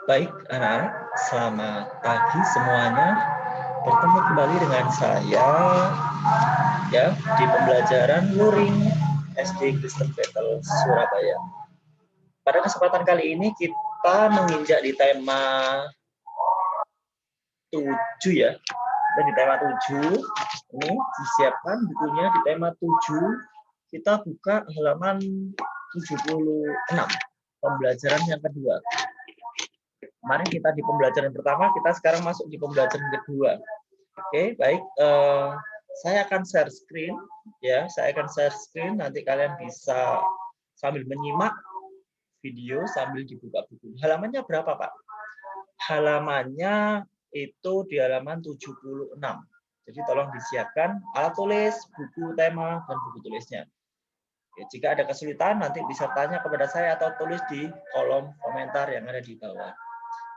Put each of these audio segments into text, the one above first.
Baik anak-anak, selamat pagi semuanya. Bertemu kembali dengan saya ya di pembelajaran luring SD Kristen Battle Surabaya. Pada kesempatan kali ini kita menginjak di tema 7 ya. Dan di tema 7 ini disiapkan bukunya di tema 7. Kita buka halaman 76. Pembelajaran yang kedua. Kemarin kita di pembelajaran pertama, kita sekarang masuk di pembelajaran kedua. Oke, baik. Saya akan share screen, ya. Saya akan share screen. Nanti kalian bisa sambil menyimak video sambil dibuka buku. Halamannya berapa, Pak? Halamannya itu di halaman 76. Jadi tolong disiapkan alat tulis, buku tema, dan buku tulisnya. Oke, jika ada kesulitan, nanti bisa tanya kepada saya atau tulis di kolom komentar yang ada di bawah.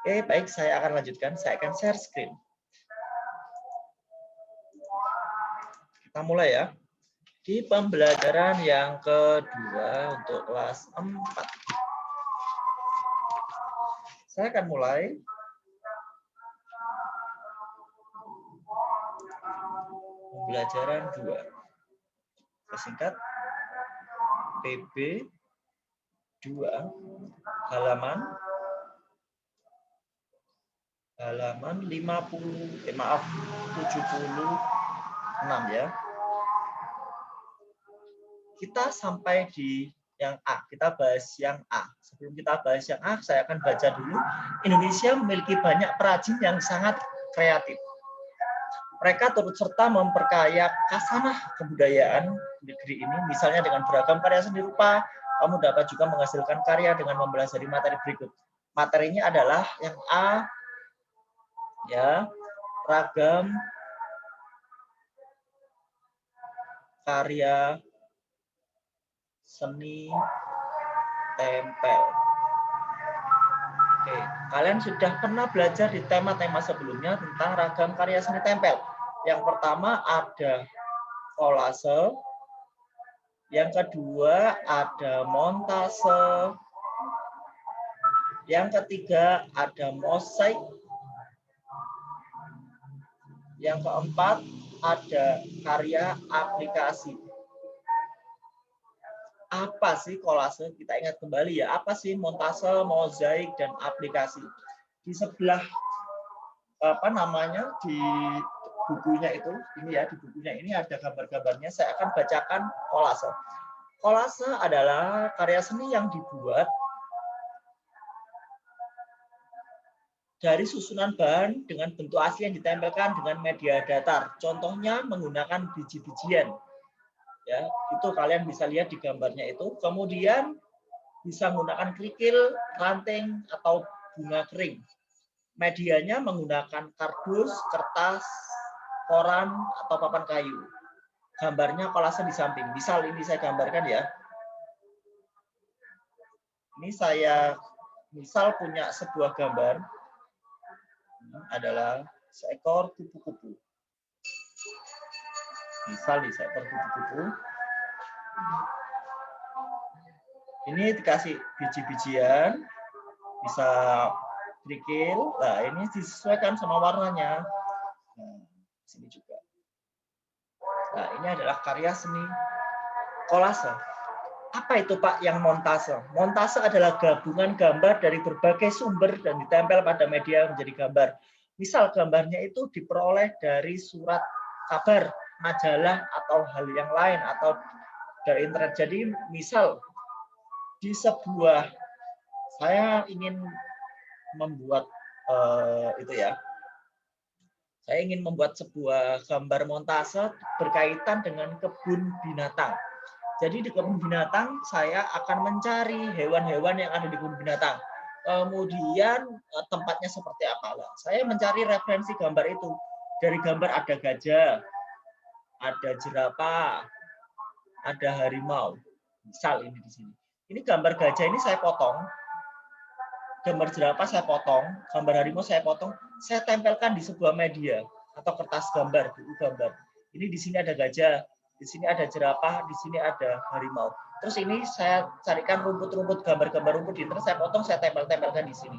Oke, baik, saya akan lanjutkan. Saya akan share screen. Kita mulai ya. Di pembelajaran yang kedua untuk kelas 4. Saya akan mulai. Pembelajaran 2. Singkat. PB 2 halaman 76 ya. Kita sampai di yang A. Kita bahas yang A. Sebelum kita bahas yang A, saya akan baca dulu. Indonesia memiliki banyak perajin yang sangat kreatif. Mereka turut serta memperkaya khasanah kebudayaan negeri ini, misalnya dengan beragam karya seni rupa. Kamu dapat juga menghasilkan karya dengan mempelajari materi berikut. Materinya adalah yang A, ya, ragam karya seni tempel. Oke, kalian sudah pernah belajar di tema-tema sebelumnya tentang ragam karya seni tempel. Yang pertama ada kolase, yang kedua ada montase, yang ketiga ada mosaik, yang keempat ada karya aplikasi. Apa sih kolase? Kita ingat kembali ya, apa sih montase, mozaik, dan aplikasi? Di sebelah di bukunya itu, ini ya, di bukunya ini ada gambar-gambarnya. Saya akan bacakan kolase. Kolase adalah karya seni yang dibuat dari susunan bahan dengan bentuk asli yang ditempelkan dengan media datar. Contohnya menggunakan biji-bijian. Ya, itu kalian bisa lihat di gambarnya itu. Kemudian bisa menggunakan kerikil, ranting, atau bunga kering. Medianya menggunakan kardus, kertas, koran, atau papan kayu. Gambarnya kolase di samping. Misal ini saya gambarkan ya. Ini saya misal punya sebuah gambar. Ini adalah seekor kupu-kupu. Misal di seekor kupu-kupu. Ini dikasih biji-bijian, bisa kerikil. Nah, ini disesuaikan sama warnanya. Nah, sini juga. Nah, ini adalah karya seni kolase. Apa itu Pak yang montase? Montase adalah gabungan gambar dari berbagai sumber dan ditempel pada media menjadi gambar. Misal gambarnya itu diperoleh dari surat kabar, majalah, atau hal yang lain, atau dari internet. Jadi misal di sebuah, saya ingin membuat itu ya, saya ingin membuat sebuah gambar montase berkaitan dengan kebun binatang. Jadi di kebun binatang saya akan mencari hewan-hewan yang ada di kebun binatang. Kemudian tempatnya seperti apa? Saya mencari referensi gambar itu. Dari gambar ada gajah, ada jerapah, ada harimau. Misal ini di sini. Ini gambar gajah ini saya potong. Gambar jerapah saya potong, gambar harimau saya potong, saya tempelkan di sebuah media atau kertas gambar, buku gambar. Ini di sini ada gajah, di sini ada jerapah, di sini ada harimau. Terus ini saya carikan rumput-rumput, gambar-gambar rumput di internet, saya potong, saya tempel-tempelkan di sini.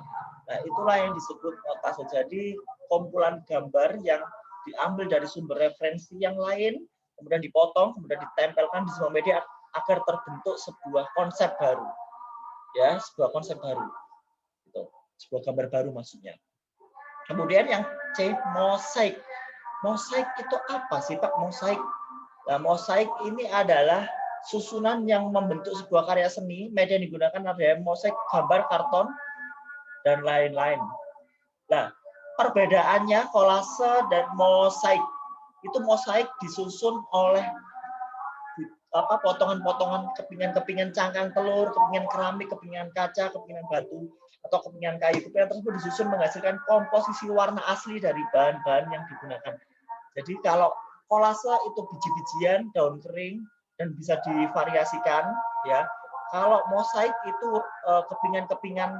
Nah, itulah yang disebut montase. Jadi kumpulan gambar yang diambil dari sumber referensi yang lain, kemudian dipotong, kemudian ditempelkan di sebuah media agar terbentuk sebuah konsep baru. Ya, sebuah konsep baru. Gitu. Sebuah gambar baru maksudnya. Kemudian yang C, mosaik. Mosaik itu apa sih, Pak? Mosaik. Nah, mosaik ini adalah susunan yang membentuk sebuah karya seni. Media yang digunakan adalah mosaik, gambar, karton, dan lain-lain. Nah, perbedaannya kolase dan mosaik. Itu mosaik disusun oleh potongan-potongan kepingan-kepingan cangkang telur, kepingan keramik, kepingan kaca, kepingan batu, atau kepingan kayu. Kepingan tersebut disusun menghasilkan komposisi warna asli dari bahan-bahan yang digunakan. Jadi kalau kolase itu biji-bijian, daun kering, dan bisa divariasikan, ya. Kalau mosaik itu kepingan-kepingan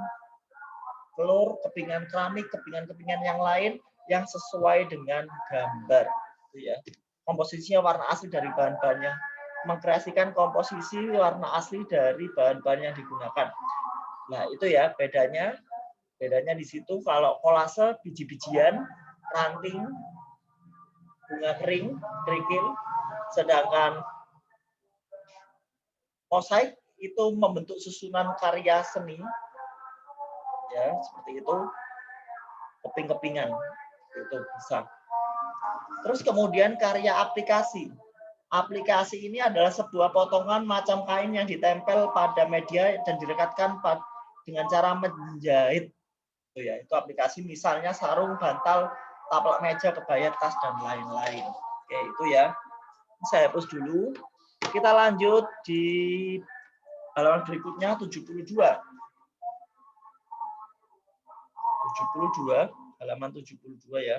telur, kepingan keramik, kepingan-kepingan yang lain yang sesuai dengan gambar, ya. Komposisinya warna asli dari bahan-bahannya, mengkreasikan komposisi warna asli dari bahan-bahan yang digunakan. Nah, itu ya bedanya. Bedanya di situ. Kalau kolase biji-bijian, ranting, bunga kering, kerikil, sedangkan mosaik itu membentuk susunan karya seni, ya seperti itu, keping-kepingan itu bisa. Terus kemudian karya aplikasi. Aplikasi ini adalah sebuah potongan macam kain yang ditempel pada media dan direkatkan dengan cara menjahit. Itu aplikasi, misalnya sarung, bantal, taplak meja, kebaya, tas, dan lain-lain. Oke, itu ya. Saya hapus dulu. Kita lanjut di halaman berikutnya 72. 72, halaman 72 ya.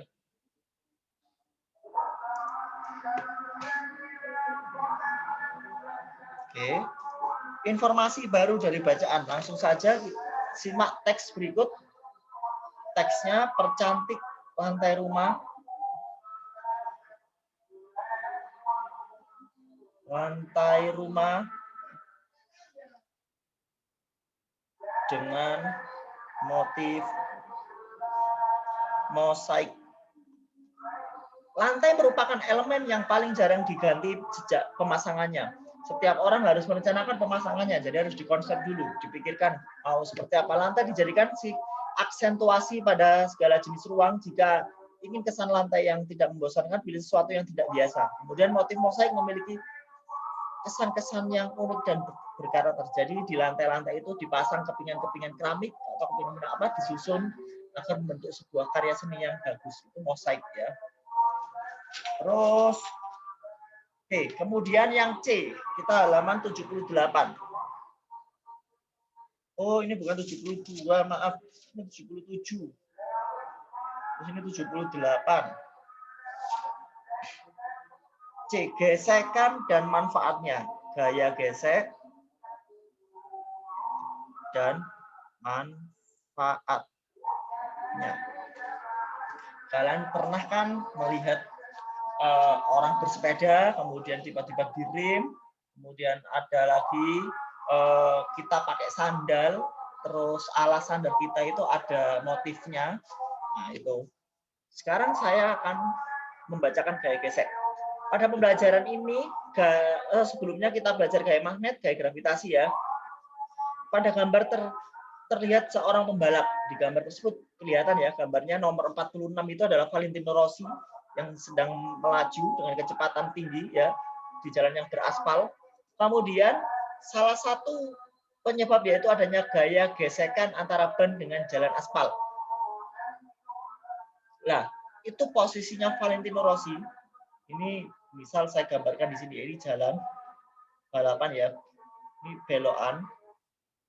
Oke. Informasi baru dari bacaan. Langsung saja simak teks berikut. Teksnya, percantik lantai rumah. Lantai rumah dengan motif mosaik. Lantai merupakan elemen yang paling jarang diganti sejak pemasangannya. Setiap orang harus merencanakan pemasangannya, jadi harus dikonsep dulu, dipikirkan mau seperti apa. Lantai dijadikan aksentuasi pada segala jenis ruang. Jika ingin kesan lantai yang tidak membosankan, pilih sesuatu yang tidak biasa. Kemudian motif mosaik memiliki kesan-kesan yang unik dan berkarakter. Jadi di lantai-lantai itu dipasang kepingan-kepingan keramik atau kepingan apa, disusun akan membentuk sebuah karya seni yang bagus. Itu mosaik ya. Terus kemudian yang C, kita halaman 78. Oh, ini bukan 72, maaf. Ini 77. Terus ini 78. C, gesekan dan manfaatnya. Gaya gesek dan manfaatnya. Kalian pernah kan melihat orang bersepeda, kemudian tiba-tiba direm, kemudian ada lagi kita pakai sandal, terus alas sandal kita itu ada motifnya. Nah, itu. Sekarang saya akan membacakan gaya gesek. Pada pembelajaran ini, sebelumnya kita belajar gaya magnet, gaya gravitasi ya. Pada gambar terlihat seorang pembalap. Di gambar tersebut kelihatan ya, gambarnya nomor 46 itu adalah Valentino Rossi yang sedang melaju dengan kecepatan tinggi ya di jalan yang beraspal. Kemudian salah satu penyebab yaitu adanya gaya gesekan antara ban dengan jalan aspal. Nah, itu posisinya Valentino Rossi. Ini misal saya gambarkan di sini, ini jalan balapan ya. Ini belokan.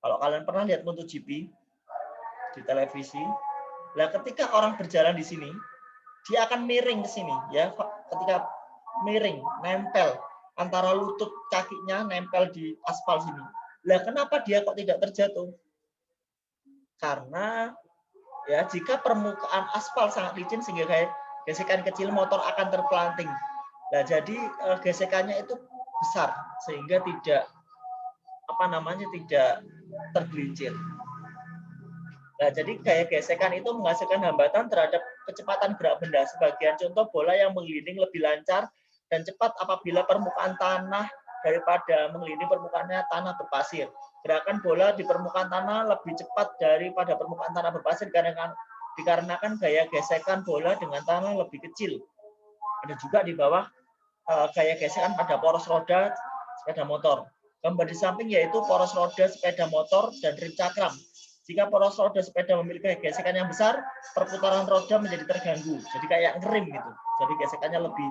Kalau kalian pernah lihat MotoGP di televisi, nah ketika orang berjalan di sini, dia akan miring ke sini ya. Ketika miring, nempel antara lutut kakinya, nempel di aspal sini. Lah kenapa dia kok tidak terjatuh? Karena ya jika permukaan aspal sangat licin sehingga gesekan kecil motor akan terpelanting. Nah, jadi gesekannya itu besar sehingga tidak tidak tergelincir. Nah, jadi gaya gesekan itu menghasilkan hambatan terhadap kecepatan gerak benda. Sebagian contoh bola yang menggelinding lebih lancar dan cepat apabila permukaan tanah daripada mengelilingi permukaannya tanah berpasir. Gerakan bola di permukaan tanah lebih cepat daripada permukaan tanah berpasir dikarenakan gaya gesekan bola dengan tanah lebih kecil. Ada juga di bawah gaya gesekan pada poros roda sepeda motor. Gambar di samping yaitu poros roda sepeda motor dan rim cakram. Jika poros roda sepeda memiliki gesekan yang besar, perputaran roda menjadi terganggu. Jadi kayak ngerem gitu. Jadi gesekannya lebih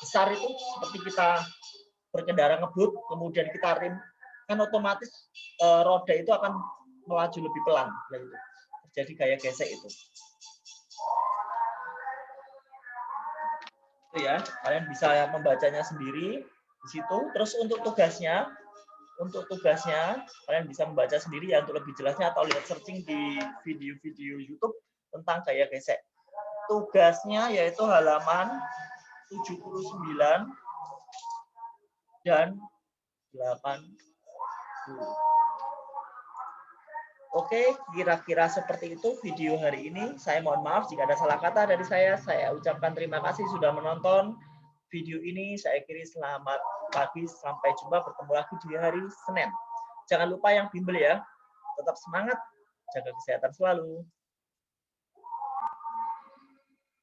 besar itu seperti kita berkendara ngebut, kemudian kita rem, kan otomatis roda itu akan melaju lebih pelan. Gitu. Terjadi gaya gesek itu. Itu ya, kalian bisa membacanya sendiri di situ. Terus untuk tugasnya kalian bisa membaca sendiri ya untuk lebih jelasnya atau lihat searching di video-video YouTube tentang gaya gesek. Tugasnya yaitu halaman 79 dan 80. Oke, kira-kira seperti itu video hari ini. Saya mohon maaf jika ada salah kata dari saya. Saya ucapkan terima kasih sudah menonton video ini. Saya akhiri selamat pagi. Sampai jumpa, bertemu lagi di hari Senin. Jangan lupa yang bimbel ya. Tetap semangat, jaga kesehatan selalu.